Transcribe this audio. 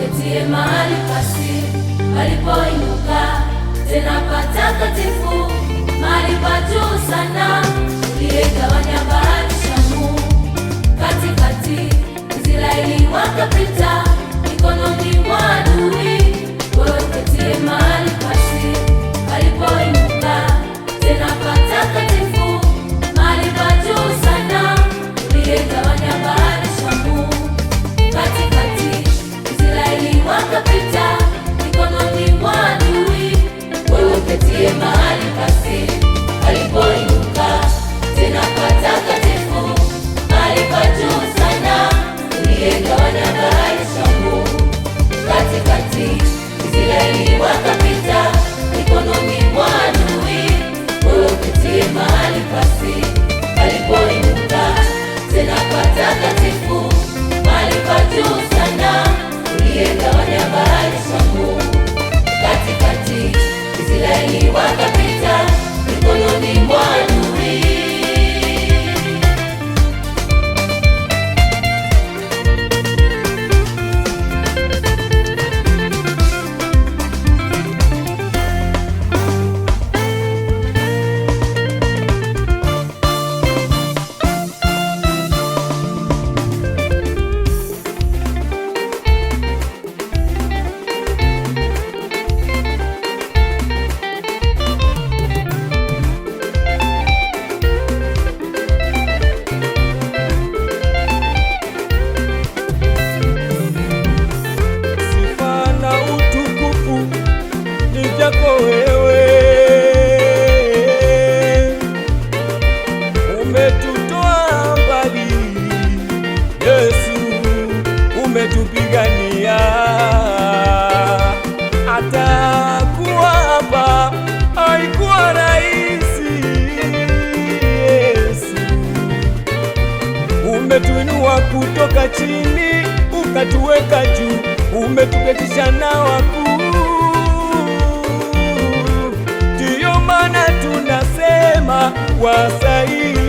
uketie mahali pasiri palipoinuka tena patakatifu, mahali pa juu sana, uliyegawanya bahari Shamu katikati, Israeli wakapita mikononi mwa adui. Wewe uketie mahali pasiri palipoinuka tena patakatifu, mahali pa juu sana, uliyegawanya bahari Shamu katikati, Israeli wakapita mikononi mwa adui. Wewe uketie mahali pasiri palipoinuka tena patakatifu, mahali pa juu sana, uliyegawanya bahari Shamu katikati, Israeli wakapita mikononi mwa adui. Wewe uketie mahali pasiri palipoinuka tena patakatifu, mahali pa juu sana, uliyegawanya bahari Shamu katikati, Israeli wakapita mikononi mwa adui. Umetutoa mbali Yesu, umetupigania, hata kuwa hapa haikuwa rahisi. Yesu, umetuinua kutoka chini ukatuweka juu, umetuketisha na wakuu. Ndiyo maana tunasema wastahili